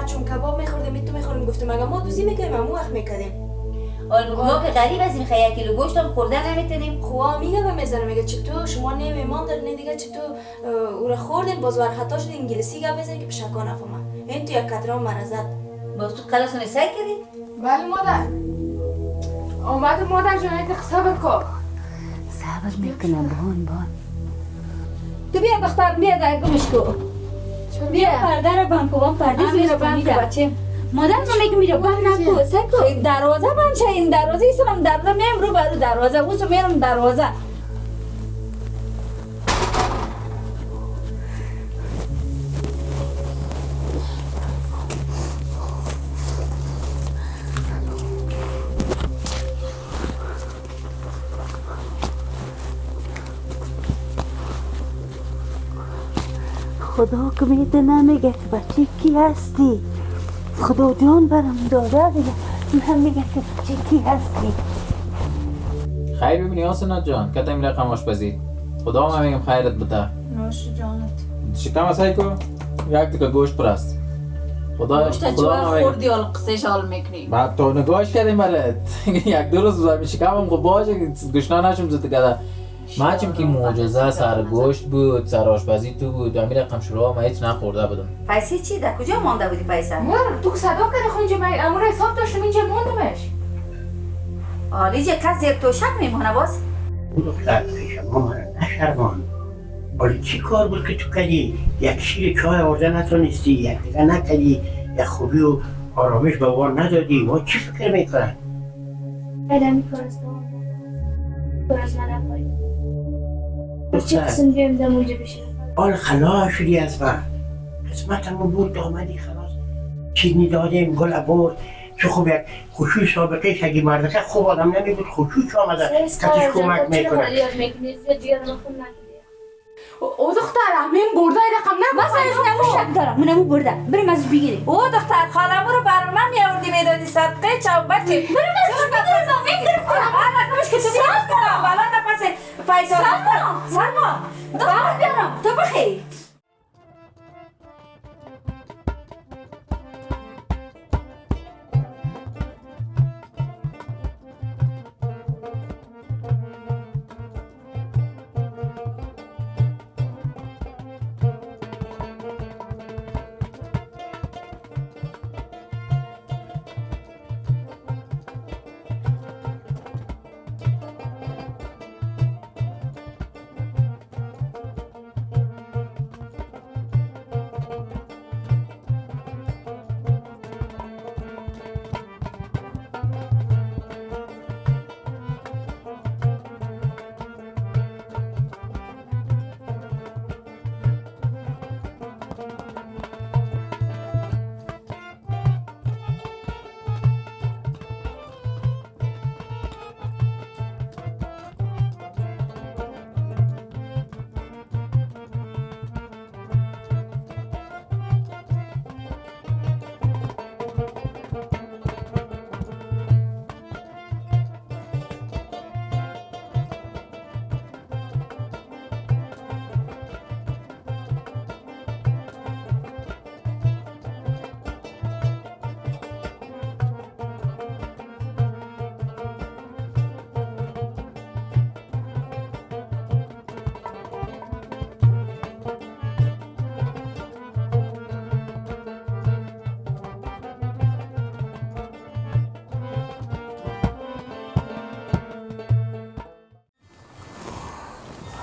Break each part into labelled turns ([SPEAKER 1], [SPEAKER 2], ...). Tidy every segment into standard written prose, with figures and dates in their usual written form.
[SPEAKER 1] چون کباب میخوردیم تو میخوریم گفتم اگه ما دوزی میکنیم همون وقت میکردیم.
[SPEAKER 2] ما که غریب هستیم خیلی 1 کیلو گوشت هم خوردن نمیتونیم.
[SPEAKER 1] خواه میگه به میزنه میگه چطور شما نمیمان دارین دیگه چطور او را خوردین باز ورخطا شد انگلیسی گپ بزنین که بشکا نفهمه. این تو یک کدام مرزت.
[SPEAKER 2] باز تو خلاصونه سعی کردی؟
[SPEAKER 3] بله مادر. اومد مادر جان یک صبر کن.
[SPEAKER 2] صبر میکنم بان.
[SPEAKER 4] تو بیا دختر بیا در گمش کو. بیا پرده رو بند کو پرده زیر بند کو بچه. مادر من میگم میره بند نکو سکو. دروازه بند شه این دروازه ایستم دروازه میام رو برو دروازه واسه میرم دروازه.
[SPEAKER 2] خدا که میده نمیگه که بچه کی هستی. خدا جان برم داده دیگه من میگه که بچه کی هستی.
[SPEAKER 5] خیر ببینی آسنا جان کتا این رقم آشپزی خدا هم میگم خیرت بده.
[SPEAKER 4] نوش جانت.
[SPEAKER 5] شکم از هایی که یک تکه گوشت پرست خدا
[SPEAKER 4] گوشت چه وقت خوردی حال قصهش حال میکنی.
[SPEAKER 5] بعد تو نگاهش کردیم برات یک دو روز زمین شکمم خب باشه گشنا نشم زده کده من چیم که معجزه سر گوشت بود سر آشپزی تو بود و امیر رقم شروع ما هیچ نخورده بودم.
[SPEAKER 2] پیسه چی؟ در کجا مانده بودی پیسه؟
[SPEAKER 3] مادر تو که صدا کردی خو اینجا من امور حساب داشتم اینجا موندمش.
[SPEAKER 2] آلیجه کس زیر توشک میمونه باز؟
[SPEAKER 6] دختر پیش ما مرا نشرمان. ولی چی کار بود که تو کردی؟ یک شیر چای آورده نتونستی یک دیگه نکردی یک خوبی و آرامش به وار ندادی ما چی فکر میکنن؟
[SPEAKER 7] خیلی میکارستم پر از من افغانی چه قسم بیامیدم اونجا بشه
[SPEAKER 6] آن خلاص شدی از من قسمتمون بود آمدی خلاص چینی دادیم گل برد چه خوب یک خوشوی سابقه اگه مردقه خوب آدم نمی بود خوشوی چه آمده کتش کمک میکنه
[SPEAKER 3] او دختر همین برده رقم نبود.
[SPEAKER 4] بس از نمو شک دارم منمو برده بریم ازش بگیریم.
[SPEAKER 2] او دختر خالمو رو برای من میاوردی میدادی صدقه چوبتی بریم ازش بگیریم. رقمش که تو بیاد کنم بالا نپس پیسا. سلما دختر بیارم تو بخی.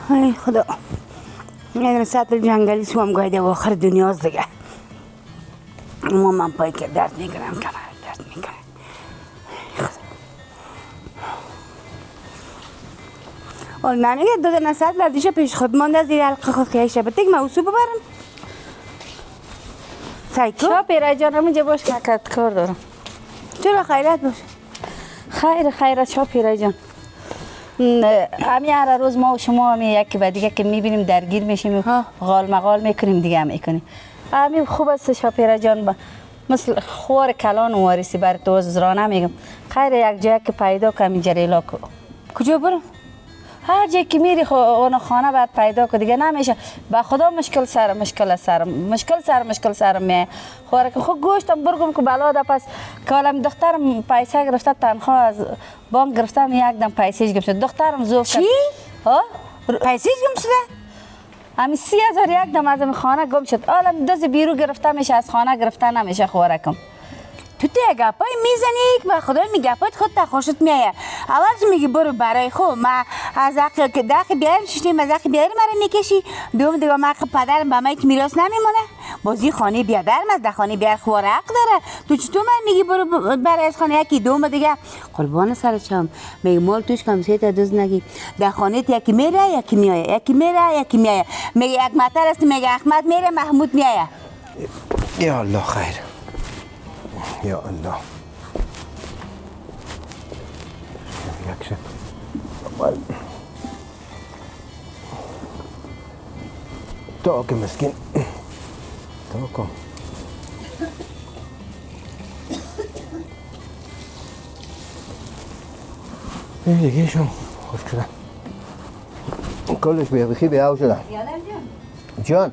[SPEAKER 2] ای خدا این سطل جنگلی سوام گایده و آخر دنیاست دیگه اما من پای که درد میگرم کمر درد میگرم. اول نمیگه دو سطل دیشه پیش خود مانده از دیر حلقه خود که ایشه بتیک من اوسو ببرم سایکو
[SPEAKER 4] شا پیره جانم اینجا باش که کار دارم.
[SPEAKER 2] چرا خیرت باشه
[SPEAKER 4] خیرت شا پیره جان. همین هر روز ما و شما همین یکی به دیگه که میبینیم درگیر میشیم و غال مغال میکنیم دیگه هم میکنیم. همین خوب است شاپیره جان مثل خوار کلان و وارسی بر تو زرانه میگم خیر یک جایی که پیدا کنم جریلا کو.
[SPEAKER 2] کجا برم؟
[SPEAKER 4] هر جایی که میری اون خانه باید پیدا کنی دیگه نمیشه. با خدا مشکل سر می خوره که خود گوشتم برگم که بلا ده پس کالم دخترم پیسه گرفته تنها از بانک گرفتم یک دم پیسهش گم شد دخترم زوف
[SPEAKER 2] چی؟ پیسهش گم شده؟
[SPEAKER 4] همین 30,000 یک دم از خانه گم شد. حالا دست بیرو گرفته میشه از خانه گرفته نمیشه خورکم.
[SPEAKER 2] تو گپای میزنی که به خدا می گپات خود تا خوشت میایه. اول میگی برو برای خود ما از حق که داخل بیارم ششتیم از حق بیارم مرا میکشی. دوم دیگه ما حق پدرم به من که میراث نمیمونه. بازی خانه بیادرم از خانه بیار خوار حق داره. تو چطور من میگی برو برای از خانه یکی دوم دیگه قربان سرشم میگی مال توش کم سه تا دوز نگی در خانه یکی میره یکی میایه یکی میره یکی میایه میگه یک مطر است میگه احمد میره محمود میایه.
[SPEAKER 6] یا الله خیر یا الله یکشه تا که مسکین تا کن دیگه شم خوش شدم کلش بیخی بیاو شدم جان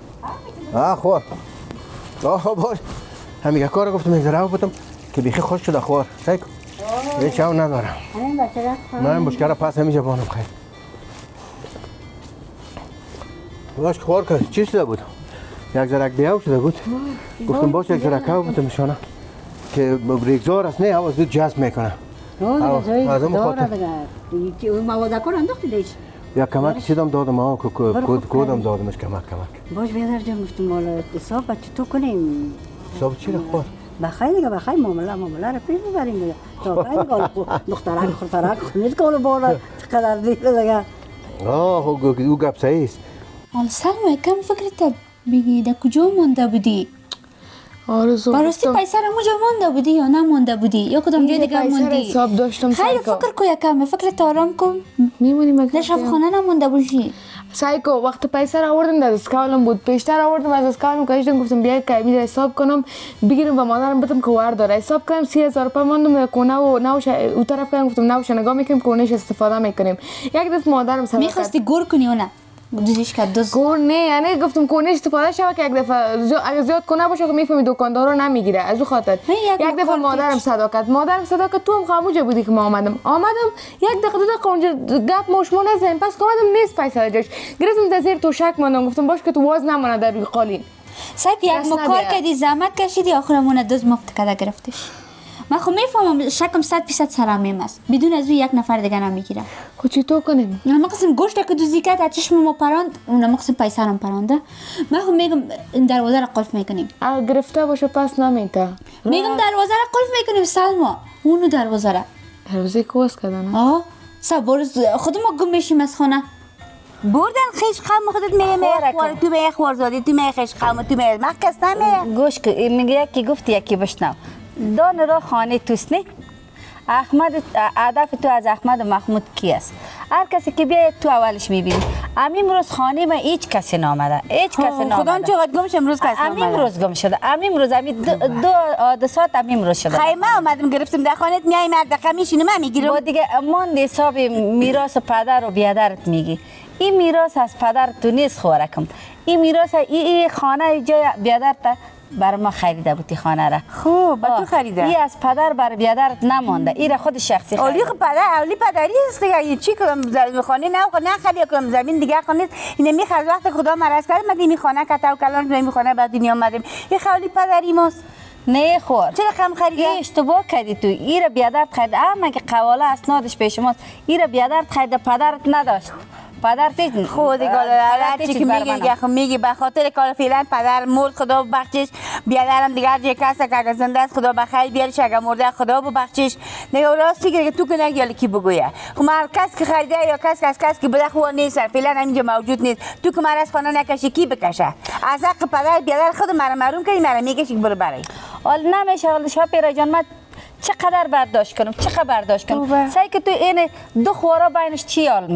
[SPEAKER 6] خور باش همین کار گفتم یک ذره بودم که بیخی خوش شده خوار سعی کن هیچ هم ندارم من بشکره پس همیشه بانم خیر باش خوار کرد چی شده بود یک ذره بیاو شده بود گفتم باش یک ذره که بودم شانه که ریگزار است نه آواز دو جذب میکنه از اون خاطر
[SPEAKER 4] مواد کار انداختی دیش
[SPEAKER 6] یا کمک چیدم دادم کدام دادمش کمک
[SPEAKER 4] باش بیادر جان گفتم مال حساب چطور کنیم
[SPEAKER 6] حساب چی رخوار
[SPEAKER 4] بخیر دیگه بخیر معامله رو پیش ببریم دیگه تا بعد دخترک خورترک خونید که بالا چقدر دیگه دیگه
[SPEAKER 6] او گپ صحیح است
[SPEAKER 7] سلما کم فکرت بگی در کجا مونده بودی؟
[SPEAKER 3] آرزو
[SPEAKER 7] براستی پیسه را مونجا مونده بودی یا نمونده بودی یا کدام جای دیگه موندی؟
[SPEAKER 3] حساب داشتم
[SPEAKER 7] خیلی فکر کو یکم فکرت آرام کن
[SPEAKER 3] میمونی مگه
[SPEAKER 7] در خانه نمونده باشی
[SPEAKER 3] سایکو وقت پیسه را آوردم در اسکالم بود پیشتر آوردم از اسکالم کشیدم گفتم بیاید که میره حساب کنم بگیرم و مادرم بدم که ور داره حساب کردم 30,000 روپیه ماندم کونه و نوش اون طرف کردم گفتم نوش نگاه میکنیم کونهش استفاده میکنیم یک دفعه مادرم صدا
[SPEAKER 7] میخواستی گور کنی یا نه دوزیش کرد دوز
[SPEAKER 3] گور نه یعنی گفتم کونهش استفاده شود که یک دفعه اگه زیاد کنه باشه که میفهمی دکاندارا نمیگیره از اون خاطر یک دفعه مادرم صدا کرد تو هم خاموش بودی که ما آمدم یک دقیقه دو دقیقه اونجا گپ مشمون نزدیم پس که آمدم نیست پیسه جاش گرفتم تا زیر توشک ماندم گفتم باش که تو واز نمونه در روی قالین
[SPEAKER 7] سایت یک مکار کردی زحمت کشیدی آخرمون دوز مفت کده گرفتش من خب میفهمم شکم 100% سرامیم است بدون از روی یک نفر دیگه نمیگیرم
[SPEAKER 3] خب چطور کنیم
[SPEAKER 7] من قسم گوشت که دوزی کرد از چشم ما پراند اونم قسم پیسه هم پرانده من خب میگم دروازه را قلف میکنیم
[SPEAKER 3] اگه گرفته باشه پس نمیته
[SPEAKER 7] میگم دروازه را قلف میکنیم سلما اونو دروازه را
[SPEAKER 3] کوس کردن
[SPEAKER 7] صبر خودم گم میشیم از خانه
[SPEAKER 2] بردن خیش خام خودت میره تو به خوار زادی تو می خیش خام تو می مکس نمیره
[SPEAKER 4] گوش که میگه یکی گفتی یکی بشنو دان را خانه توست نه احمد هدف تو از احمد و محمود کی است هر کسی که بیاید تو اولش میبینی امروز خانه ما هیچ کسی نامده
[SPEAKER 2] خدا چقدر گم شد امروز کسی نامده
[SPEAKER 4] امروز گم شده امروز دو حادثات امروز شده
[SPEAKER 2] خیمه اومدم گرفتم در خانه میای مرد میشینم من میگیرم
[SPEAKER 4] با دیگه ماند حساب میراث پدر و بیادرت میگی این میراث از پدر تو نیست خورکم این میراث این خانه جای بیادرت بر ما خریده بودی خانه را
[SPEAKER 2] خوب با تو خریده
[SPEAKER 4] این از پدر بر بیادرت نمانده این خود شخصی خریده
[SPEAKER 2] اولی پدری است دیگه چی کنم خانه نه خرید کنم زمین دیگه خانه این میخواد وقت خدا مرز کرد ما می خانه کتاو کلان می خانه بعد دنیا اومدیم این خولی پدری ماست
[SPEAKER 4] نه خور
[SPEAKER 2] چرا خم خریده
[SPEAKER 4] اشتباه کردی تو این بیادرت خرید اما که قواله اسنادش پیش ماست این بیادرت خرید پدرت نداشت پدر تیج
[SPEAKER 2] خودی گاله چی که میگی به خاطر کار فعلا پدر مرد خدا بخشش بیادرم دیگه جای کسا که زنده است خدا بخیر بیارش اگه مرده خدا ببخشش نگه راستی که تو کنه یا کی بگویه خب هر کس که خریده یا کس که بده خو نیست فعلا اینجا موجود نیست تو که مرا از خانه نکشی کی بکشه از حق پدر بیادر خود مرا محروم کردی مرا میگه برو برای
[SPEAKER 4] حال نمیشه حال شاپیرا جان من چقدر برداشت کنم سعی که تو این دو خورا بینش چی حال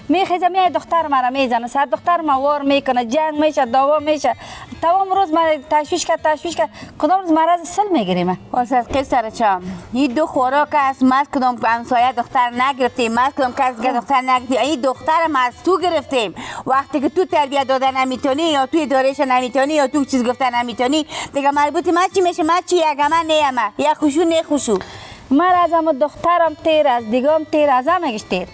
[SPEAKER 4] میخیزه میای دختر مرا میزنه سر دختر ما وار میکنه جنگ میشه دعوا میشه تمام روز من تشویش کرد کدام روز مرض سل میگیریم
[SPEAKER 8] واسه قصر چم این دو خوراک است ما کدام همسایه دختر نگرفتیم ما کدام کس دختر نگرفتیم این دختر ما از تو گرفتیم وقتی که تو تربیت دادن نمیتونی یا تو ادارهش نمیتونی یا تو چیز گفتن نمیتونی دیگه مربوط ما چی میشه ما چی یک من نیام یا خوشو نه خوشو
[SPEAKER 4] من از هم دخترم تیر از دیگام تیر از همگیش تیر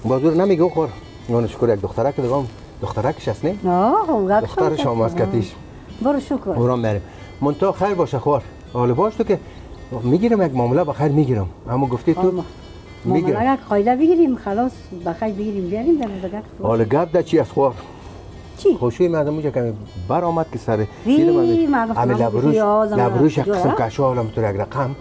[SPEAKER 9] بازور نمیگه خور من شکر یک دختره که دیگام دخترکش است نه دختر شما از کتیش
[SPEAKER 4] برو شکر
[SPEAKER 9] برام بریم منتها خیر باشه خور حالا باش تو که میگیرم یک معامله بخیر میگیرم اما گفتی تو میگیرم
[SPEAKER 10] معامله قاعده بگیریم خلاص بخیر بگیریم بیاریم در دیگه
[SPEAKER 9] حالا گپ ده چی است خور
[SPEAKER 10] چی
[SPEAKER 9] خوشی مردم اونجا که بر آمد که سر همه لبروش یک قسم کشو حالا تو یک رقم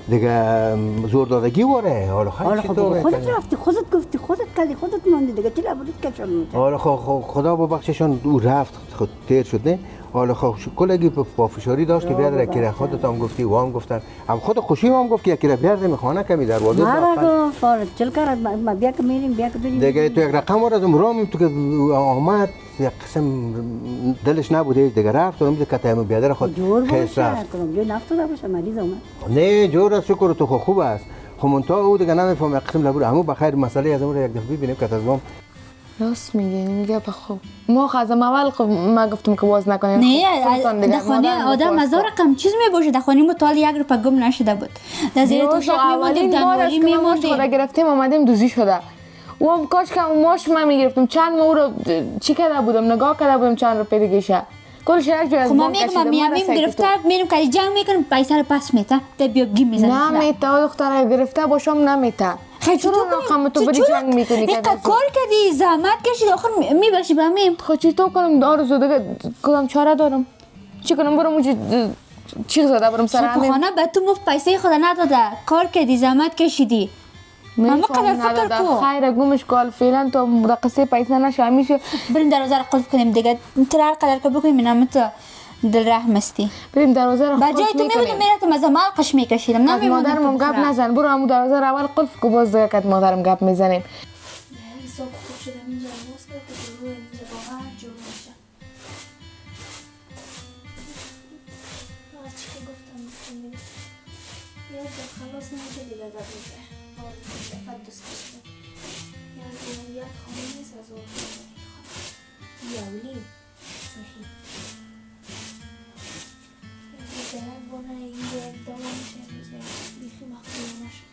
[SPEAKER 9] دیگه زور دادگی واره حالا خیلی تو
[SPEAKER 10] خودت رفتی خودت گفتی خودت کلی خودت موندی دیگه چی لبروت کشون
[SPEAKER 9] حالا خدا ببخششون او رفت خود تیر شد نه حالا کلگی پافشاری داشت که بیاد رکی خودت هم گفتی و هم گفتن هم خود خوشی هم گفت که یکی را بیارده میخوانه کمی در واده
[SPEAKER 10] مرا گفت چل کرد ما بیا که میریم بیا که بریم
[SPEAKER 9] دیگه تو یک رقم وارد امرام تو که آمد یک قسم دلش نبوده دیگه رفت اون که تایم بیادر خود خیس رفت
[SPEAKER 10] جو نفتاده باشه مریض اومد
[SPEAKER 9] نه جور از شکر تو خوب است خب منتها او دیگه نمیفهم یک قسم لبور همو بخیر مسئله از اون یک دفعه ببینیم که از ما
[SPEAKER 3] راست میگه خوب ما خازم اول خب ما گفتم که باز نکنیم
[SPEAKER 7] نه در خانه آدم هزار رقم چیز میباشه در خانه مطال یک رو گم نشده بود در زیر توشک میموندیم دنبالی میموندیم
[SPEAKER 3] خدا گرفتیم آمدیم دوزی شده و هم کاش که ماش من میگرفتم چند ما او رو چی کرده بودم نگاه کرده بودم چند رو پیدا گیشه کل شرک جو از
[SPEAKER 7] ما میگم میامیم گرفته میریم که جنگ میکنیم پیسه رو پس میته تا بیا گیم میزنه
[SPEAKER 3] نمیته دختره گرفته باشم نمیته چرا ناخم تو بری جنگ میکنی که
[SPEAKER 7] کار کردی زحمت کشید آخر میباشی به همین
[SPEAKER 3] خب چی تو کنم آرزو دیگه کدام چاره دارم چی کنم برم اونجا چی زده برم سر همین
[SPEAKER 7] خانه به تو مفت پیسه خدا نداده کار کردی زحمت کشیدی
[SPEAKER 3] من قدر فکر کو خیر گمش کال فعلا تو در قصه پیسه نشه همیشه
[SPEAKER 7] بریم دروازه رو قلف کنیم دیگه تو هر قدر که بکنیم اینم تو دل رحم استی
[SPEAKER 3] بریم دروازه رو
[SPEAKER 7] قلف کنیم بجای تو میبودم میرتم از مال قش میکشیدم
[SPEAKER 3] مادرم گپ نزن برو همون دروازه رو اول قلف کو باز دیگه که مادرم گپ میزنیم
[SPEAKER 1] حساب خوب شده اینجا باز کرد که روی اینجا واقعا جور میشه چی که گفتم یا خلاص نمیشه دیگه داد میگه فقط دوست کشته یا خانه نیست از اون یاولی میخی درک بانه اینجا اقدام میشه بیخی مخبوله نشه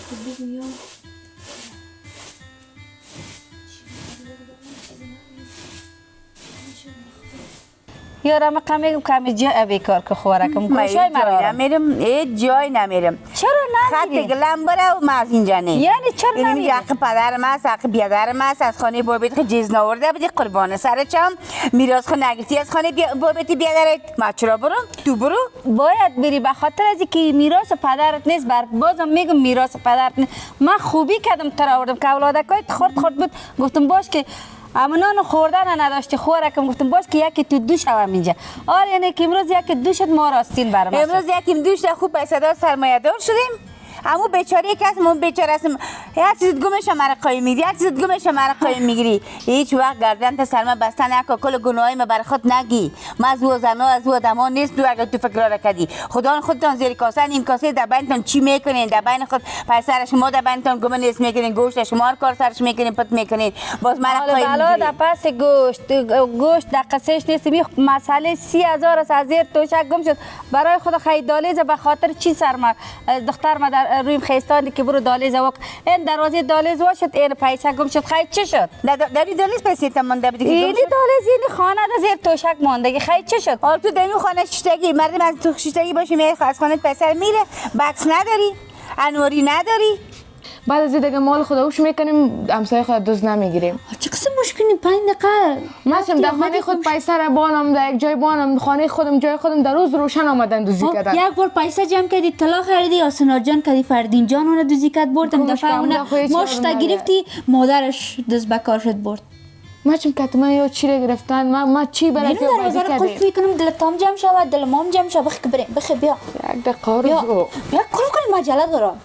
[SPEAKER 1] که بگویم
[SPEAKER 4] یارم کمی جای بیکار که خوراکم کوشای مرا
[SPEAKER 8] نمیرم جای نمیرم
[SPEAKER 4] چرا نمیری
[SPEAKER 8] خط گلم بره و ما از اینجا نه
[SPEAKER 4] یعنی چرا نمیری
[SPEAKER 8] این حق پدرم است حق بیادرم است از خانه بابت که جیز نورده بدی قربان سرچم میراث خو نگرفتی از خانه بابت بیادرت ما چرا برم تو برو
[SPEAKER 4] باید بری به خاطر از اینکه میراث پدرت نیست بازم میگم میراث پدرت نیست من خوبی کردم تر آوردم که اولادکای خورد بود گفتم باش که امنان خوردن نداشتی خوراکم گفتم باش که یکی تو دوش هم اینجا یعنی که امروز یکی دوشت ما راستین برام
[SPEAKER 8] امروز یکی دوش خوب پیسه دار سرمایه دار شدیم همو بیچاره کس من بیچاره است یک چیز گمش مرا قایم میگیری یک چیز گمش مرا قایم میگیری هیچ وقت گردن تا سلما بستن نکو کل گناهی ما بر خود نگی ما از او زنا از او آدما نیست دو اگر تو فکر را کردی خدا خودتان زیر کاسه نیم کاسه در بینتون چی میکنین در بین خود پیسه شما در بینتون گم نیست میکنین گوشت شما کار سرش میکنین پت میکنین باز مرا قایم
[SPEAKER 4] بالا در پس گوشت در قصهش نیست می مسئله 30000 از زیر توشک گم شد برای خود خیر دالیز به خاطر چی سرما دختر ما در روی خیستان که برو دالیز وقت این دروازه دالیز واشد این پیسه گم شد خیر چی شد
[SPEAKER 8] در دالیز پیسه تمونده بدی
[SPEAKER 4] این دالیز این خانه در زیر توشک مونده خیر چی شد
[SPEAKER 8] حالا تو در خانه شیشتگی مردم از تو شیشتگی باشی میای از خانه پیسه میره بکس نداری انواری نداری
[SPEAKER 3] بعد از دیگه مال خودش میکنیم همسایه خود دوز نمیگیریم
[SPEAKER 7] چه قسم مشکلی 5 دقیقه
[SPEAKER 3] مثلا در خانه خود پیسه را بانم در یک جای بانم خانه خودم جای خودم در روز روشن آمدن دوزی کردن
[SPEAKER 7] یک بار پیسه جمع کردی طلا خریدی آسنار جان کردی فردین جان اون دوزی کرد بردم دفعه اون ماش تا گرفتی مادرش دست بکار شد برد
[SPEAKER 3] ما چون کتما یا چی را گرفتن ما چی برای
[SPEAKER 7] میرم دروازه رو قفل کنم دل تام جمع شود دل مام جمع شود بخی بریم بخی بیا
[SPEAKER 3] یک دقیقه آرزو
[SPEAKER 7] بیا کل کنیم مجله دارم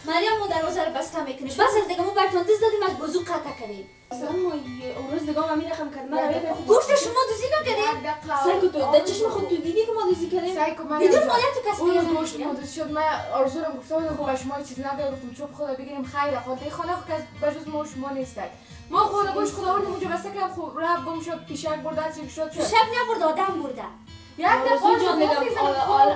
[SPEAKER 7] مریم ما دروازه رو بسته میکنیم بس از دیگه ما برتون دست دادیم از بزرگ قطع کردیم
[SPEAKER 1] سلما اون روز دیگه همین رقم کرد من
[SPEAKER 7] گوشت شما دوزی نکردیم
[SPEAKER 1] سایکو تو در چشم خود تو دیدی که ما دوزی کردیم
[SPEAKER 3] سایکو من
[SPEAKER 7] بدون مادر تو کسی
[SPEAKER 3] اون گوشت مدرس شد من آرزو رو گفتم خب شما چیز نگفتم چوب خدا بگیریم خیر خود خانه خود کس بجز ما شما نیستک ما خود گوشت خدا آوردیم اونجا بسته که خب رفت گم شد پیشک برده چی شد
[SPEAKER 7] شب نبرد آدم برده
[SPEAKER 3] یک دفعه جان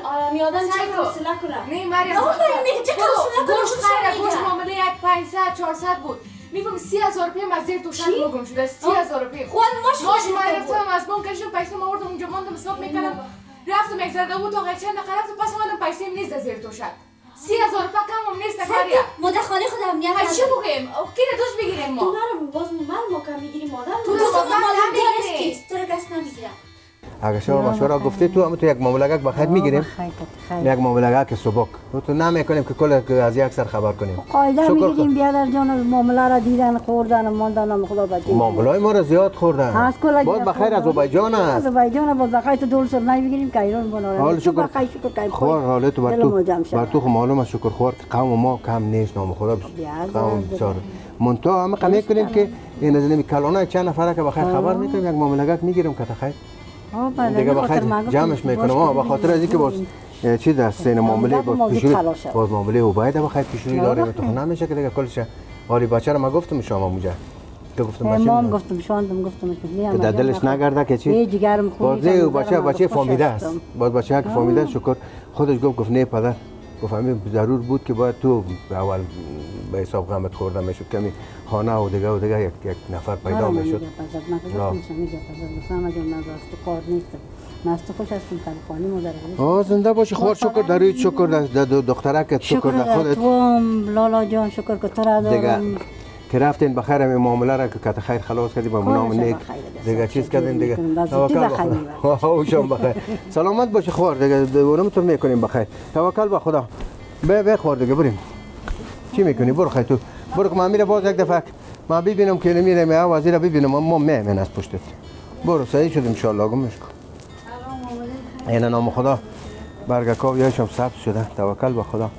[SPEAKER 1] آدمی آدم چه حوصله کنه
[SPEAKER 3] نه مریم
[SPEAKER 7] آفرین میگه چه حوصله کنه
[SPEAKER 3] گوشت خیر گوشت معامله یک 500 400 بود میفهمی 30,000 روپیه مزیر تو شب گم شده 30,000 روپیه
[SPEAKER 7] خود
[SPEAKER 3] ماش من رفتم از بانک کشیدم پیسه ما آوردم اونجا ماندم حساب میکردم رفتم یک زده بود تا چند دقیقه رفتم پس اومدم پیسه نیست از زیر تو شب 30,000 روپیه کم هم نیست مریم
[SPEAKER 7] مادر خانه خود امنیت
[SPEAKER 3] ها چی بگیم کی دوست بگیریم ما
[SPEAKER 1] تو نرم باز ما کم میگیریم مادر
[SPEAKER 3] تو دوست
[SPEAKER 7] نمیگیری تو رو کس نمیگیره
[SPEAKER 9] اگر شما مشوره گفته تو تو یک معامله‌گک بخیر میگیریم یک معامله‌گک سبک تو نمیکنیم که کل از یک سر خبر کنیم
[SPEAKER 10] قاعده میگیریم بیادر جان معامله را دیدن خوردن ماندن خدا بچه
[SPEAKER 9] معامله‌های ما را زیاد خوردن باز بخیر از آذربایجان است
[SPEAKER 10] آذربایجان باز بخیر تو دول سر نمیگیریم که ایران بناره
[SPEAKER 9] حال شکر
[SPEAKER 10] بخیر شکر که
[SPEAKER 9] خور حالت تو بر تو معلوم است شکر خور قوم ما کم نیست نام خدا قوم بسیار منتها همه قمی کنیم که این از نمی کلانه چند نفره که بخیر خبر میکنیم یک معامله‌گک میگیریم که خیر دیگه بخیر جمعش میکنم به خاطر از اینکه باز چی در سین معامله باز معامله او باید بخیر پیشروی داره تو نمیشه که دیگه کلش حالی بچه رو ما گفتم شما موجه تو گفتم بچه
[SPEAKER 10] ما گفتم شوند گفتم
[SPEAKER 9] که در دلش نگرده که چی
[SPEAKER 10] جگرم
[SPEAKER 9] خوبی بچه فهمیده است باز بچه که فهمیده شکر خودش گفت نه پدر گفتم ضرور بود که باید تو اول به حساب قامت خورده میشد کمی خانه و دیگه یک نفر پیدا میشد
[SPEAKER 10] مست خوش هستم که خانه مادر
[SPEAKER 9] زنده باشی خور شکر دارید شکر در دخترک شکر در خودت
[SPEAKER 10] تو لالا جان شکر که تو را دارم
[SPEAKER 9] که رفتین بخیر همین معامله را که خیر خلاص کردی با نام نیک دیگه چیز کردین دیگه توکل بخیر اوشم بخیر سلامت باشی خور دیگه اونم میکنیم بخیر توکل به خدا به خور دیگه بریم چی میکنی برو خیر تو برو که من میره باز یک دفعه من ببینم که میره می آوازی را ببینم ما میمن از پشتت برو صحیح شد ان شاء الله گمش کن این نام خدا برگکاو یاشم ثبت شده توکل به خدا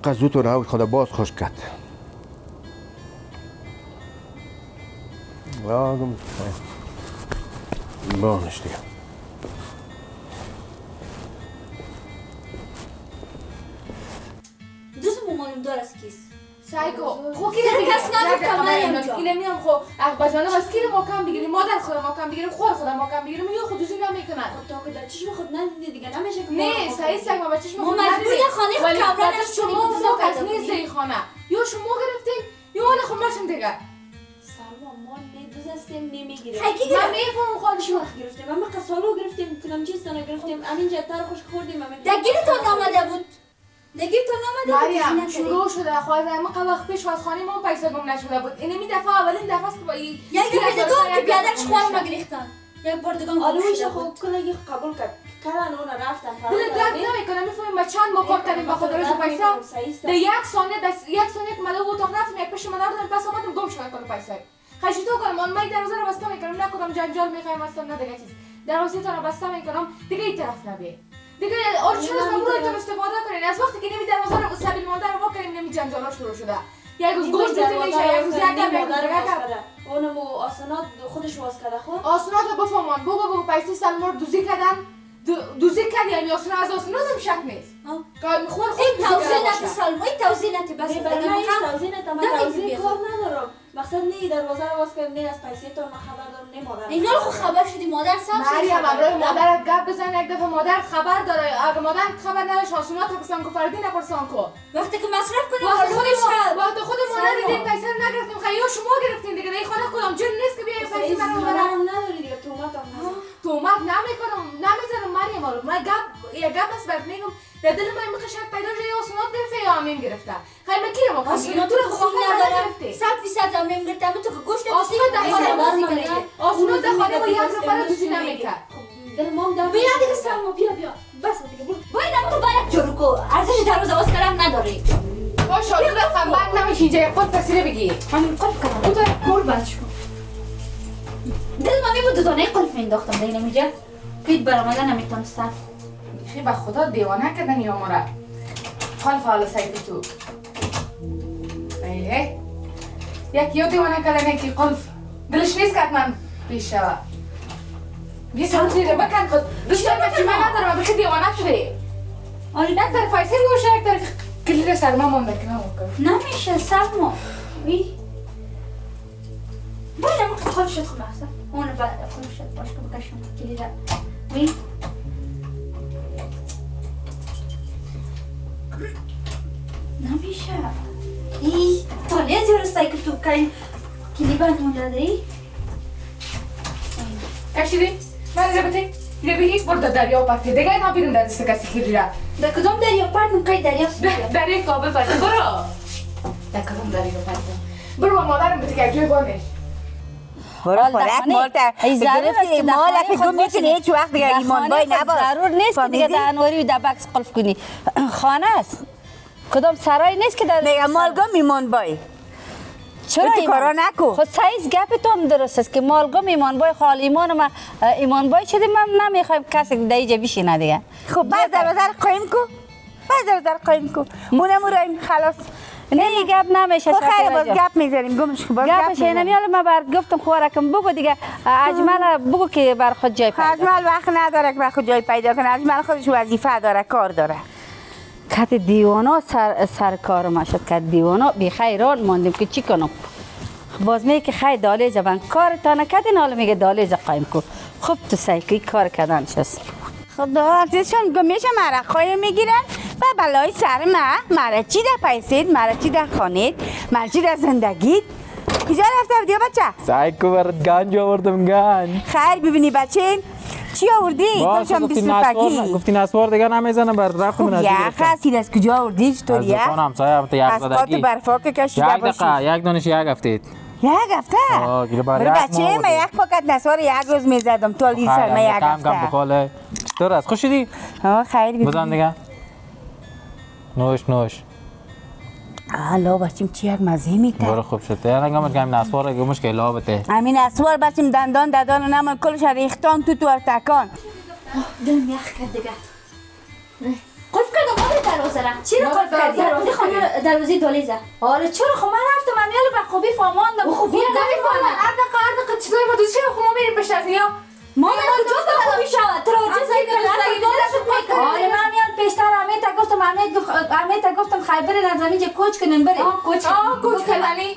[SPEAKER 9] قزوتو نهود خدا باز خوش کرد گمش بانش دیگه
[SPEAKER 7] دوست معلوم دار است کیست
[SPEAKER 3] سایکو خو کی اینه میام خو بجانه از کی ما کم بگیریم مادر خدا ما کم بگیریم خور خدا ما کم بگیریم یا خودشون نمیکنن
[SPEAKER 1] تو که در چشم خود ندیدی دیگه نمیشه که
[SPEAKER 3] نه صحیح سگ ما بچش ما
[SPEAKER 7] مجبور خانه خود کامران است
[SPEAKER 3] شما ما کس نیست این خانه یا شما گرفتین یا اون خو ماشم دیگه
[SPEAKER 1] سلما ما دوز هستیم نمیگیریم
[SPEAKER 7] حقیقی
[SPEAKER 3] من میفهمم خودش
[SPEAKER 1] وقت گرفتیم ما قسالو گرفتیم کدام چیز تا نگرفتیم همین جتر خوش خوردیم همین
[SPEAKER 7] دگیرتون آمده بود دگیرتون آمده بود
[SPEAKER 3] مریم شروع شده خواهد ما وقت پیش از خانه ما پیسه گم نشده بود این می دفعه اولین دفعه است که با این
[SPEAKER 7] یک دفعه دیگه که بیادرش خوارم نگریختن یک بار دیگه
[SPEAKER 1] آلویش خود کلی قبول کرد کردن اون رفتن
[SPEAKER 3] دل درد نمیکنه میفهمیم ما چند ما کار کردیم با خود روز پیسه در یک ثانیه که مدام اتاق رفتیم یک پیش مادر دادم پس آمدم گم شد کنه پیسه خیلی تو کنم من دروازه رو بسته میکنم نه کدام جنجال میخوایم اصلا نه دیگه چیز دروازه تو رو بسته میکنم دیگه این طرف نبی دیگه آرچون از نمورایتون استفاده کنین از وقتی که نمی دروازه رو سبیل مادر رو واکنیم نمی جنجالا شروع شده یک روز گوش دوزی میشه یک روز یک
[SPEAKER 1] اونمو آسانات خودش واز کرده خود
[SPEAKER 3] آسانات رو بفهمان بگو پیسی سلما رو دوزی کردن دوزی کرد یعنی آسانات از آسانات هم شک نیست
[SPEAKER 7] این توضیح نتی سلما این توضیح نتی بس
[SPEAKER 1] توضیح کار ندارم مقصد نی دروازه رو باز کردم نه از پیسه تو ما خبر دارم نه مادر
[SPEAKER 7] اینا رو خود خبر شدی مادر سب
[SPEAKER 3] مریم امروز مادرت گپ بزن یک دفعه مادر خبر داره اگه مادر خبر نداشت آسانات پرسان کو فردی نپرسان کو
[SPEAKER 7] وقتی که مصرف کنیم
[SPEAKER 3] وقت خود مادر دیدین پیسه رو نگرفتیم خیلی شما گرفتین دیگه این خانه کدام جن نیست که بیاین پیسه برام
[SPEAKER 1] برام نداری دیگه
[SPEAKER 3] تومت نمیکنم نمیزنم مریم من گپ بس برات میگم در دل من میخواد شک پیدا شه یا آسانات گرفته یا امین گرفته خیلی کی رو ما
[SPEAKER 7] آسانات تو خوب نداره 100% امین گرفته تو که گوشت
[SPEAKER 3] آسانات در خانه آسانات در خانه با یک نفر دوزی نمیکرد
[SPEAKER 1] دل مام دم
[SPEAKER 7] بیا دیگه سلما بیا بس دیگه باید تو باید جلو کو ارزش دروازه باز کردن نداری
[SPEAKER 3] باشه آجور رفتم بند نمیشه اینجا یک قلب تسیره بگیر
[SPEAKER 7] همین قلب کنم
[SPEAKER 3] اون طرف
[SPEAKER 7] مول بند شو دل من میبود دوتانه قلب مینداختم دیگه نمیجا قید برامده نمیتونستم
[SPEAKER 3] خیلی به خدا دیوانه کردن یا مرا قلب حالا سایت تو ایه یک یا دیوانه کردن یکی قلب دلش نیست که من پیش شوه بیا سر زیره بکن خود دوست دارم که من ندارم بخی دیوانه شده
[SPEAKER 7] آره
[SPEAKER 3] یک طرف فایسه گوشه یک طرف کلیر سلما مونده که
[SPEAKER 7] نمیشه سلما وی باید اما خود شد خود بحثه اون بعد خود شد باش که بکشم کلیده وی نمیشه ای تانیه زیرسته که تو کلی کلیبه نونده ای
[SPEAKER 3] کشیدی؟ من اینجا بتی؟ اینجا بگی برو در دریا پرتی دیگه اینا بیرون در دست کسی خیلی را
[SPEAKER 7] در کدام دریا پرتم که دریا
[SPEAKER 3] دریا کابل پرتی برو در کدام دریا پرتی برو با مادرم بتی که جوی بانش
[SPEAKER 8] برو خورک مالتا گرفتی مال اپی گم میکنی هیچ وقت دیگه ایمان بای نباش
[SPEAKER 4] ضرور نیست که دیگه در انواری و در بکس قلف کنی خانه است کدام سرای نیست که در
[SPEAKER 8] میگم مال گم ایمان بای
[SPEAKER 4] چرا
[SPEAKER 8] تو کارا نکو
[SPEAKER 4] خود سایز گپ تو هم درست است که مالگم ایمان بای خال ایمان ما ایمان بای شده من نمیخوایم کسی در اینجا بشینه دیگه
[SPEAKER 8] خب بعد در نظر قایم کو بعد در نظر قایم کو مونم رایم خلاص
[SPEAKER 4] نه گپ نمیشه
[SPEAKER 8] خیر باز گپ میذاریم گمش باز گپ
[SPEAKER 4] گپش نمیاله من بر گفتم خوارکم بگو دیگه اجمل بگو که بر خود جای پیدا
[SPEAKER 8] اجمل وقت نداره که بر خود جای پیدا کنه اجمل خودش وظیفه داره کار داره
[SPEAKER 4] کت دیوانا سر کار ما شد کت دیوانا بی خیران ماندیم که چی کنم باز میگه که خیر دالیج بن کار تا نکردین حالا میگه دالیج قایم کو خوب تو سایکی کار کردن شست
[SPEAKER 8] خدا ازشون گمیشه مرقای میگیرن و بلای سر مرا چی در پیسید مرا چی در خانید مرا چی در زندگی کجا رفته بودی بچه؟
[SPEAKER 5] سعی کو برات گنج آوردم گنج
[SPEAKER 8] خیر ببینی بچه چی آوردی؟
[SPEAKER 5] باشه گفتی نسوار دیگه نمیزنم بر رفتم
[SPEAKER 8] خوب یخ هستید از کجا آوردی چطوری
[SPEAKER 5] از دکان همسایه هم تا یک
[SPEAKER 8] زدگی از کات برفا که کشیده باشی
[SPEAKER 5] یک دانش یک هفتید
[SPEAKER 8] یک هفته؟ برو بچه من یک پاکت نسوار یک روز میزدم تو لیسر من یک هفته
[SPEAKER 5] کم بخاله چطور است خوش شدی؟
[SPEAKER 8] خیر
[SPEAKER 5] بزن دیگه نوش
[SPEAKER 8] حالا بچیم چی یک مزه میده
[SPEAKER 5] برو خوب شد دیگه نگم که همین نسوار گمش که لابته
[SPEAKER 8] همین نسوار بچیم دندان نمان کلش ریختان تو ارتکان
[SPEAKER 7] دلم یخ کرد دیگه قلف کردم آره دروازه را چرا قلف کردی؟ دروازه خانه دروازه دالیزه آره چرا خب من رفتم من یالا به خوبی فهماندم خوبی
[SPEAKER 3] نمیفهمم اردقه چطوری با دوست چرا خب ما میریم پیش یا
[SPEAKER 7] ما کجا به خوبی شود تراجع آره من میاد پیشتر امیت گفتم خیلی برین از همینجا کوچ کنین برین
[SPEAKER 3] کوچ کردنی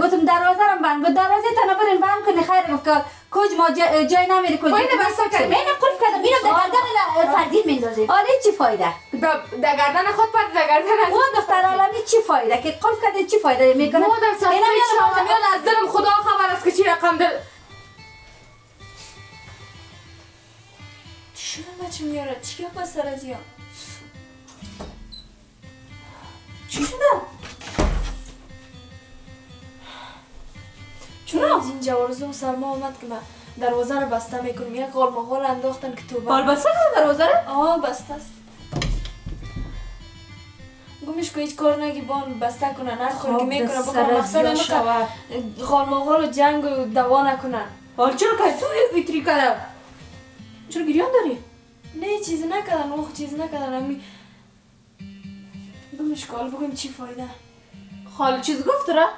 [SPEAKER 7] گفتم دروازه رو بند گفت دروازه تنها برین بند کنی خیر گفت کوچ ما جای نمیری کوچ
[SPEAKER 3] باید بسته کردی
[SPEAKER 7] من قلف کردم اینو در گردن فردی میندازیم آره چی فایده
[SPEAKER 3] در گردن خود پرد در گردن
[SPEAKER 7] اون دختر عالمی چی فایده که قلف کرده چی فایده میکنه
[SPEAKER 3] مادر صفحه شامانیان از دلم خدا خبر است که چی رقم دل چی شده بچه میاره چی گفت سر از یا چی شده چرا از اینجا ورزم سلما آمد که من دروازه رو بسته میکنم یک غال مغال انداختن که تو
[SPEAKER 7] بال بسته کنه دروازه رو؟
[SPEAKER 3] بسته است گمش که هیچ کار نگی بان بسته کنن هر کاری که میکنن بکنن مقصد اینه که غال مغال و جنگ و دوا نکنن
[SPEAKER 7] حال چرا که تو ایتری کردم
[SPEAKER 3] چرا گریان داری؟ نه چیز نکردن اوه چیز نکردن امی گمش که حال بگویم چی فایده
[SPEAKER 7] خاله چیز گفت را؟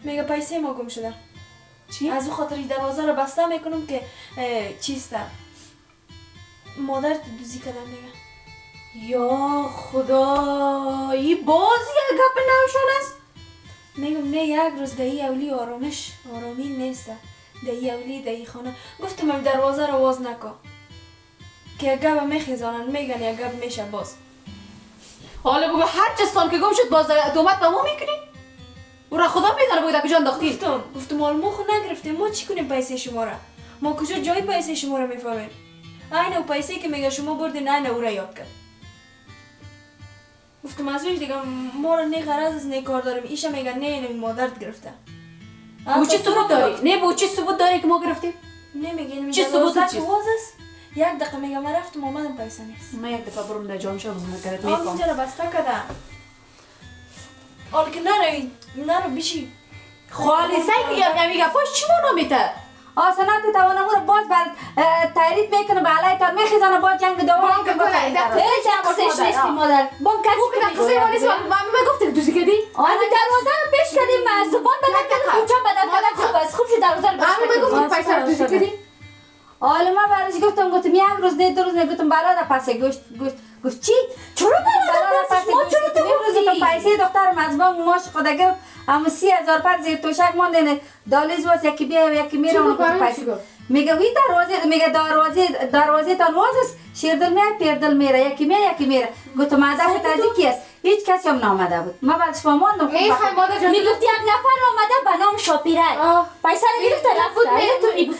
[SPEAKER 3] میگه پیسه ما گم شده
[SPEAKER 7] چی؟
[SPEAKER 3] از او خاطر دروازه رو بسته میکنم که چیسته مادر دوزی کردن میگه
[SPEAKER 7] یا خدا این بازی یک گپ نوشان است
[SPEAKER 3] میگم نه یک روز دهی اولی آرامی نیست دهی اولی دهی خانه گفتم من دروازه رو واز نکن که یک گپ میخیزانن میگن یک گپ میشه باز
[SPEAKER 7] حالا بگو هر چستان که گم شد باز دومت به ما میکنی؟ او را خدا میدانه بگو در کجا انداختی؟
[SPEAKER 3] گفتم حال ما خود نگرفتیم ما چی کنیم پیسه شما را ما کجا جای پیسه شما را میفهمیم این او پیسه که میگه شما بردین این او را یاد کرد گفتم از روش دیگه ما را نه غرض از نه کار داریم ایشا میگه نه مادرت گرفته
[SPEAKER 7] بو چی ثبوت داری؟ نه بو چی ثبوت داری که ما گرفتیم؟
[SPEAKER 3] نمیگه
[SPEAKER 7] چی ثبوت چی؟
[SPEAKER 3] یک دقیقه میگه من رفتم آمدم پیسه نیست
[SPEAKER 7] من یک دفعه برم در جامعه بزنم کرد
[SPEAKER 3] اینجا را بسته کردم
[SPEAKER 1] حالا که نرو بیشی
[SPEAKER 2] خالصه که یا میگه پاش چی مانا میته آسانات توانم رو باز بر تایید میکنه به علیه تا میخیزانه باز جنگ دوام که باید هیچ اقصیش نیستی مادر بام کچ
[SPEAKER 3] که دقیقه ما نیست من گفتی که دوزی کردی
[SPEAKER 7] آنی دروازه رو پیش کردیم زبان بدن کردیم کوچه بدن کردن خوب است خوب شد دروازه رو پیش
[SPEAKER 3] من گفتی که پیسه رو دوزی کردی
[SPEAKER 2] حالا ما برایش گفتم یک روز نه دو روز نه گفتم بالا پس گفت چی چرا بالا پس ما چرا تو گفتی پیسه دخترم از بانک ماش خدا گرفت اما 30,000 پر زیر توشک مونده دالیز واس یکی بیا یکی میره اون پیسه میگه وی دروازه میگه دروازه تا واس شیردل میاد پیردل میره یکی میره گفتم مادر تازی کیست هیچ کسی هم نامده بود ما بعدش فهمیدم
[SPEAKER 7] میگفتی یک نفر آمده به نام شاپیره پیسه رو گرفته رفت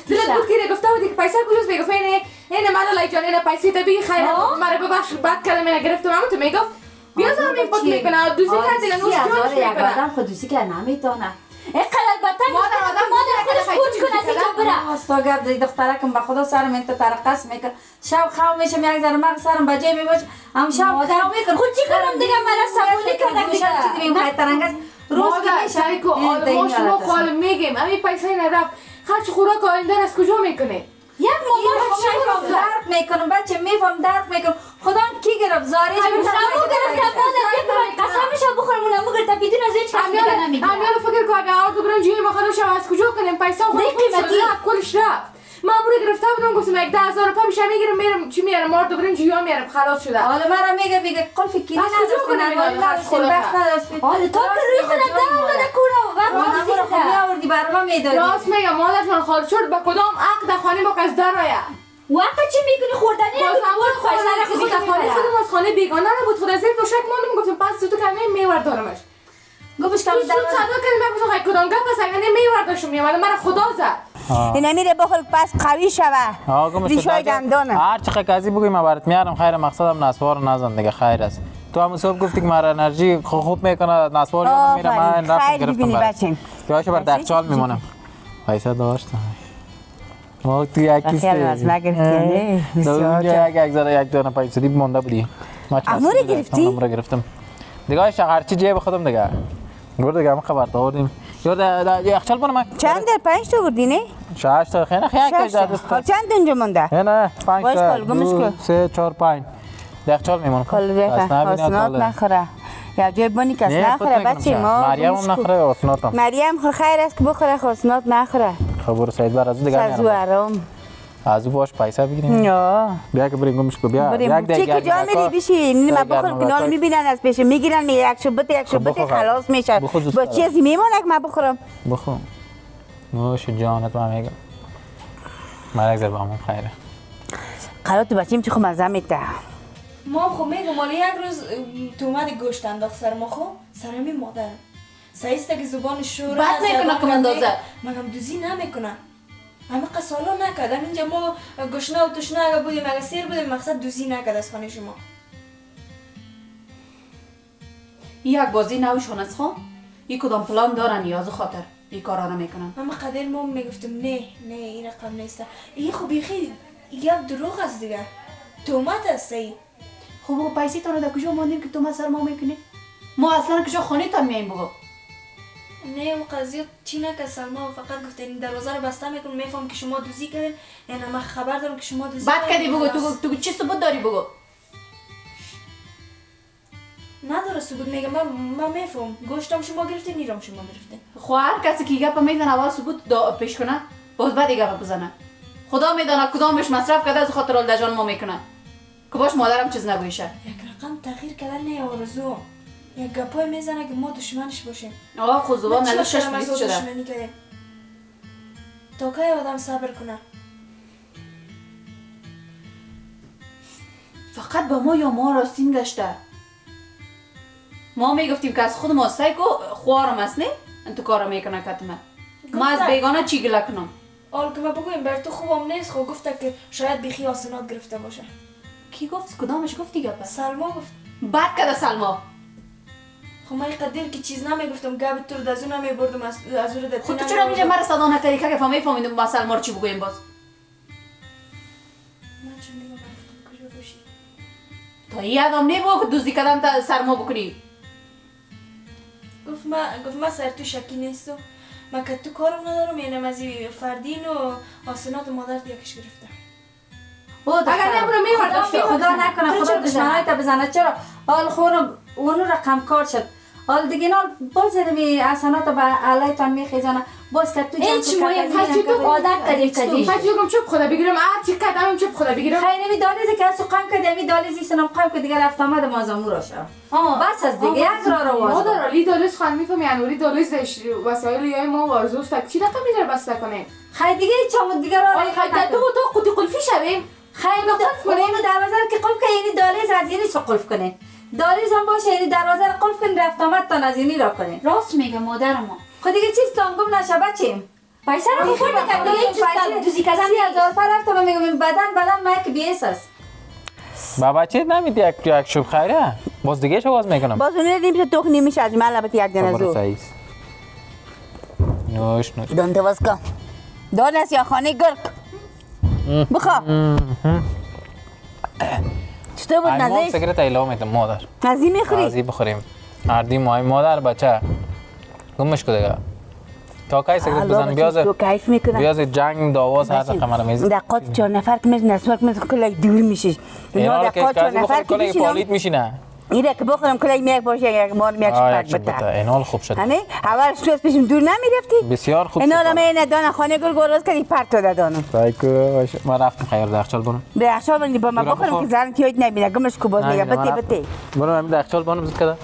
[SPEAKER 3] دلت بود که گفته بودی که پیسه کجاست میگفت اینه مالا جان اینه پیسه تو بگی خیر مرا ببخش بد کردم اینه گرفتم اما تو میگفت بیا زار می پاک میکنه دوزی کرد نوش جانش میکنه
[SPEAKER 2] آدم خود دوزی کرد نمیتونه
[SPEAKER 7] این قلب بطن مادر خودش کوچ کنه از اینجا بره
[SPEAKER 2] استا گرد دی دخترکم به خدا سرم انت ترقص میکن شب خواب میشم یک ذره مغز سرم بجای میباشه هم شب خواب میکن
[SPEAKER 7] خود چی کنم دیگه مرا سبولی کردم دیگه
[SPEAKER 2] چی دیگه خیلی ترنگست روز که
[SPEAKER 3] سایکو ما شما خال میگیم امی پیسه نرفت خرچ خوراک آینده از کجا میکنه
[SPEAKER 2] یک مامان درد میکنم بچه میفهم درد میکنم خدا کی گرفت زاری
[SPEAKER 7] نمو گرفت مادر قسمش بخورم اونمو گرفت بدون از هیچ کس دیگه نمیگه
[SPEAKER 3] امیال فکر که اگه آرد برم جوی ما خودم از کجا کنیم پیسه خودم رفت کلش رفت ما برو گرفته بودم گفتم یک 10,000 روپیه میشه میگیرم میرم چی میارم مارد برم جویا میارم خلاص شده
[SPEAKER 2] حالا مرا میگه قلف کلی نداشت
[SPEAKER 7] حالا تو که روی خودت داره کورا
[SPEAKER 2] وقت خود میآوردی برام میدادی
[SPEAKER 3] راست میگم مادر جان خالص شد به کدام عقد خانه با کس در آید
[SPEAKER 7] وقت چی میکنی خوردنی
[SPEAKER 3] خودم از خانه بیگانه نبود خدا زیر دوشک ماندم گفتم پس تو کمی میوردارمش
[SPEAKER 2] گفتش که
[SPEAKER 3] تو صدا کردم من کدام گپ پس اگه میورداشم میامد مرا خدا زد
[SPEAKER 8] اینا میره بخور پس قوی شوه ریشای دندانه
[SPEAKER 5] هر چقدر کسی بگوی من برات میارم خیر مقصدم نسوار نزن دیگه خیر است تو هم صبح گفتی که مرا انرژی خوب میکنه نسوار یادم میره من رفتم گرفتم
[SPEAKER 8] بچه
[SPEAKER 5] یاش بر دخچال میمونم پیسه داشتم ما تو یکی
[SPEAKER 8] خیلی از نگرفتی
[SPEAKER 5] نه یک دونه پیسه دی مونده بودی
[SPEAKER 8] امور گرفتی
[SPEAKER 5] امور گرفتم دیگه هرچی جیب خودم دیگه گفت دیگه ما خبر دادیم یا یخچال برام
[SPEAKER 8] چند در 5 تا بردی نه
[SPEAKER 5] 6 تا خیلی خیلی دست
[SPEAKER 8] چند اونجا مونده
[SPEAKER 5] نه 5 تا 3 4 5 یخچال میمونه
[SPEAKER 8] کل دیگه آسنات نخوره یا جای بانی کس نخوره بچه ما
[SPEAKER 5] مریم هم نخوره آسنات هم
[SPEAKER 8] مریم خو خیر است که بخوره آسنات نخوره
[SPEAKER 5] خبر سعید بر از دیگه
[SPEAKER 8] سازو آرام
[SPEAKER 5] از باش پیسه بگیریم بیا که بریم گمش کو بیا یک
[SPEAKER 8] دیگه چه کجا میری بشی ما بخورم که نال میبینن از پیش میگیرن میگه یک شبت خلاص میشه با چیزی میمونه که ما بخورم
[SPEAKER 5] بخور نوش جانت من میگم مرگ زر بامون خیره
[SPEAKER 8] قرار تو بچیم چه خو مزه میده
[SPEAKER 1] ما خو میگم مالی یک روز تو اومدی گوشت انداخت سر ما خو سرمی مادرم سایسته که زبان شور
[SPEAKER 2] بد میکنه که من دوزه
[SPEAKER 1] مگم دوزی نمیکنه همه قسالا نکردم اینجا ما گشنه و تشنه اگه بودیم اگه سیر بودیم مقصد دوزی نکرد از خانه شما
[SPEAKER 2] یک بازی نوشون از خو این کدام پلان دارن یا از خاطر این کارا نمیکنن
[SPEAKER 1] اما قدر ما میگفتم نه این رقم نیست این خب بیخی یک دروغ است دیگه تومت است ای
[SPEAKER 2] خب پیسه تو رو در کجا ماندیم که تو سر ما میکنی ما اصلا کجا خانه تا میایم بگو
[SPEAKER 1] نه اون قضیه چی نکرد سلما فقط گفت این دروازه رو بسته میکنم میفهم که شما دوزی کردین یعنی من خبر دارم که شما دوزی
[SPEAKER 2] بعد کردی بگو تو چی ثبوت داری بگو
[SPEAKER 1] نداره ثبوت میگم من میفهم گوشتم شما گرفتین نیرم شما گرفتین
[SPEAKER 2] خو هر کسی که گپ میزنه اول ثبوت پیش کنه باز بعد گپ بزنه خدا میدونه کدامش مصرف کرده از خاطر ال جان ما میکنه که باش مادرم چیز نگویشه
[SPEAKER 1] یک رقم تغییر کردن نه آرزو یک گپای میزنه که ما دشمنش باشیم
[SPEAKER 2] آقا خود زبان نلو شش بیست شده
[SPEAKER 1] تا که آدم صبر کنه
[SPEAKER 2] فقط با ما یا ما راستین گشته ما میگفتیم که از خود ما سایکو خوارم است نه انتو کارا میکنه کتمه ما از بیگانه چی گله کنم
[SPEAKER 1] آل که ما بگویم بر تو خوبم نیست خب گفته که شاید بیخی آسنات گرفته باشه
[SPEAKER 2] کی گفت کدامش گفتی گپه
[SPEAKER 1] سلما گفت
[SPEAKER 2] بعد کده سلما
[SPEAKER 1] خب من قدر که چیز نمیگفتم گاب تو رو دزو نمیبردم از رو
[SPEAKER 2] خود تو چرا میگه مرا صدا نکردی که فهمیدم با سلما رو چی بگویم باز
[SPEAKER 1] من چون دیگه من کجا باشی
[SPEAKER 2] تا یه آدم نبود که دوزی کردن تا سرما بکنی
[SPEAKER 1] گفت ما سر تو شکی نیستم. من که تو کارم ندارم، اینم از فردین و آسنات مادر یکش گرفتم.
[SPEAKER 2] اگر نبرو میوردم خدا نکنه خدا دشمنای تا بزنه. چرا حال خورم اونو رقم کار شد. حال دیگه نال باز می اسنات با علیتان میخیزانه باز که تو
[SPEAKER 7] هیچ ما تو عادت کردیم
[SPEAKER 3] حجوگم چوب خدا بگیرم هر چی کدام چوب خدا بگیرم.
[SPEAKER 2] خیلی نمی دالیزی که اسو قم کردی می دالیزی سنم قم که دیگه رفت آمد مازامو راشه. بس از دیگه یک را واز.
[SPEAKER 3] ما در علی دالیز خان میفهمی انوری دالیز وسایل یای ما وارزوست چی رقم میذاره بسته کنیم.
[SPEAKER 2] خیلی دیگه چمون دیگه را
[SPEAKER 3] خیلی تو قطی قلفی شویم.
[SPEAKER 2] خیلی قلف کنیم و دروازه که قلف که یعنی دالیز از یعنی چه قلف کنه. دالیز هم باشه یعنی دروازه رو قلف کنی رفت آمد تا از یعنی را کنه.
[SPEAKER 7] راست میگه مادر ما.
[SPEAKER 2] خود دیگه چیز تام گم نشه بچیم. پیسه رو خورد که دیگه دوزی کردن 3000 پر رفت و میگم بدن ما که بیس است.
[SPEAKER 5] بابا چی نمیدی یک شب خیره؟ باز دیگه چه باز میکنم؟
[SPEAKER 8] باز اون نمیشه توخ نمیشه از من البته یک دن زو.
[SPEAKER 5] نوش
[SPEAKER 8] دون دواز کن. دون است یا خانه گرگ. بخوا. چطور بود نزدیک؟
[SPEAKER 5] ما سکرت ایلا میتونم مادر.
[SPEAKER 8] نزدی میخوری؟
[SPEAKER 5] نزدی بخوریم. اردی مای مادر بچه. گمش کده گا. تا کای سکرت بزن بیاز جنگ داواز هر قمر میز.
[SPEAKER 8] دقیقاً 4 نفر که میز نسبت میز کلی دور میشه.
[SPEAKER 5] اینا دقیقاً 4 نفر که کلی پالیت میشینه.
[SPEAKER 8] اینا که بخورم کلی میک باشه یک مار میک پاک بده.
[SPEAKER 5] اینا خوب شد.
[SPEAKER 8] نه اول سوز پیشم دور نمیرفتی؟
[SPEAKER 5] بسیار خوب.
[SPEAKER 8] اینا رو من دانا خانه گرگوراز کردی پرت دادانم.
[SPEAKER 5] سایکو ما رفتم خیر داخل بونم.
[SPEAKER 8] داخل بونی با ما بخورم که زن کیوت نمیره گمش کو باز میگه بتی.
[SPEAKER 5] برو همین داخل بونم زد کدا.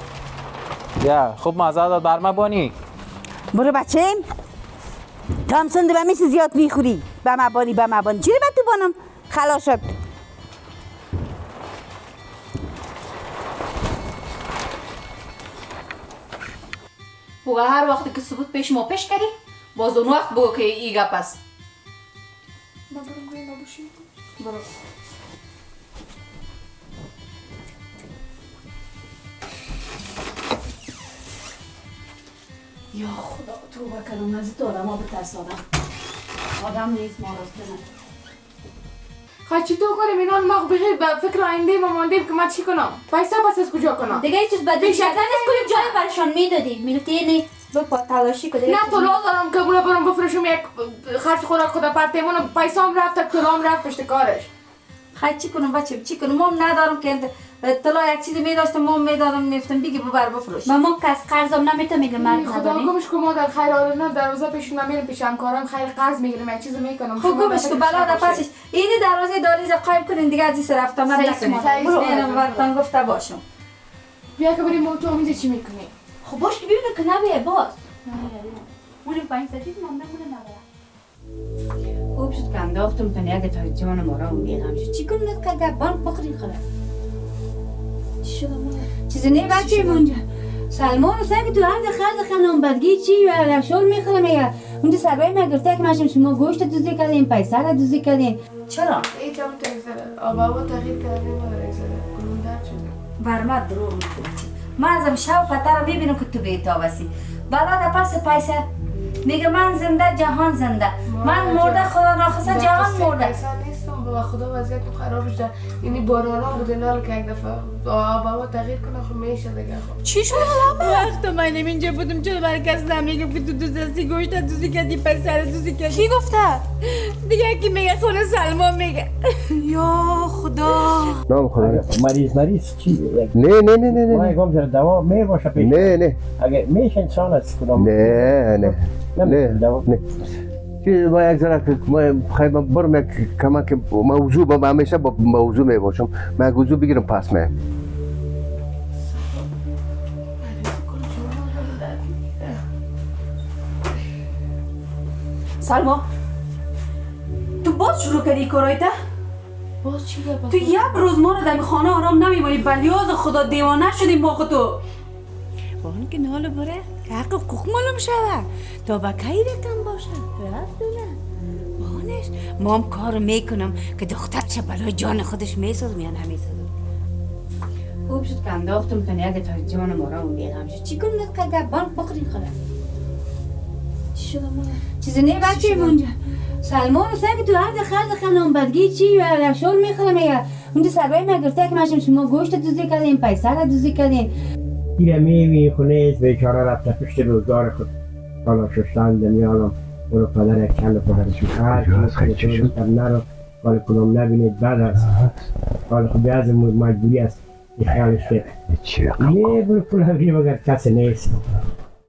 [SPEAKER 5] یا خوب مزه داد بر ما بانی.
[SPEAKER 8] برو بچه‌م. تامسون دو میشه زیاد میخوری. با ما بانی چی رو تو بانم؟ خلاص شد.
[SPEAKER 7] بگو هر وقتی که ثبوت پیش ما پیش کردی باز اون وقت بگو که ای گپ است. برو. یا خدا توبه کردم نزد آدم ها بترسادم. آدم نیست ما راست بنه.
[SPEAKER 3] خواهی چی تو کنیم اینان ما بخیر به فکر آینده ما ماندیم که ما چی کنم؟ پیسه پس از کجا کنم؟
[SPEAKER 7] دیگه یه چیز بدون شکل نیست کلی جای برشان میدادی میگفتی یعنی با تلاشی کنه.
[SPEAKER 3] نه تو لازم دارم که بونه برم بفروشم یک خرچ خوراک خدا پرتیمون پیسه هم رفت کلام رفت پشت کارش.
[SPEAKER 2] خیلی چی کنم بچه چی کنم ما ندارم که طلا یک چیزی میداشتم ما میدادم میفتم بگی ببر بفروش.
[SPEAKER 7] ما که از قرضم نمیتونم میگم مرد
[SPEAKER 3] خدا
[SPEAKER 7] نداریم.
[SPEAKER 3] گمش که ما در خیر آرزنا دروازه پیشون نمیرم پیش همکارم خیر قرض میگیرم یک چیز میکنم.
[SPEAKER 2] خب گمش که بلا در پسش اینی دروازه دالیز قایم کنین دیگه از این رفت آمد نکنین. اینم وقتان گفته باشم.
[SPEAKER 3] بیا که بریم تو امیده چی میکنی؟
[SPEAKER 7] خب باش که ببینم که نبیه باز. اونی 500 ما نمونه نداره.
[SPEAKER 4] خوب شد که انداختم تا یک دفعه جان ما را میگم چی کنم که گبان بخورین خلاص.
[SPEAKER 7] چی شده ما؟
[SPEAKER 4] چیزی نه بچه اونجا سلما رو سعی تو هر دخل خانم بدگی چی و شور میخوره میگه اونجا سربای میگفته که ماشم شما گوشت دوزی کردین پیسه را دوزی کردین چرا؟
[SPEAKER 3] ای کم تغییر آبا تغییر کردیم و رگزره کنون درد شده
[SPEAKER 2] برمت دروغ میکنی من ازم شب فتر رو میبینم که تو بیتاب هستی بلا در پس پیسه میگه من زنده جهان زنده من مرده خدا ناخواسته جهان مرده
[SPEAKER 3] با خدا وضعیت خراب شده یعنی بارانا بوده نال که یک دفعه آبا تغییر کنه خب میشه دیگه خب
[SPEAKER 8] چی شد حالا وقت من اینجا بودم چرا برای کس نمیگم که تو دوزستی گوشت دوزی کردی پسر دوزی کردی
[SPEAKER 7] کی گفته؟
[SPEAKER 8] دیگه کی میگه خونه سلما میگه یا خدا
[SPEAKER 9] نام خدا
[SPEAKER 6] مریض چی؟
[SPEAKER 9] نه
[SPEAKER 6] ما گم در دوا می باشه پیش
[SPEAKER 9] نه
[SPEAKER 6] اگه میشه انسان است کدام
[SPEAKER 9] نه چی ما یک ذره ما خیلی برم یک کمک موضوع با همیشه با موضوع می باشم من موضوع بگیرم پس من
[SPEAKER 7] سلما تو باز شروع کردی کارایت؟
[SPEAKER 3] باز چی
[SPEAKER 7] تو یک روز ما رو در خانه آرام نمیمانی بلیاز خدا دیوانه شدیم با خود تو
[SPEAKER 8] بان که نال بره حق حقوق معلوم شده تا با کی رقم باشه رفت نه بانش ما هم کار میکنم که دختر چه بلای جان خودش میسازم یا نمیسازم خوب شد که انداختم تا یک دفعه جان ما را میگم چی کنم که بانک بخورین خلاص
[SPEAKER 7] چی شده ما؟
[SPEAKER 8] چیزی نه بچه اونجا سلما رو سعی تو هر دخل خانم بدگی چی و شور میخوره میگه اونجا سربای میگفته که ماشم شما گوشت دوزی کردین پیسه را دوزی کردین
[SPEAKER 6] دیره میبینی خونه بیچاره رفته پشت روزگار خود حالا شستن دمیالم برو پدر یک کل پدرشون هر کی شد نرو حالا کدام نبینید بعد است حالا خب بیاز مجبوری است این خیالش که یه برو پول بگیر مگر کسی نیست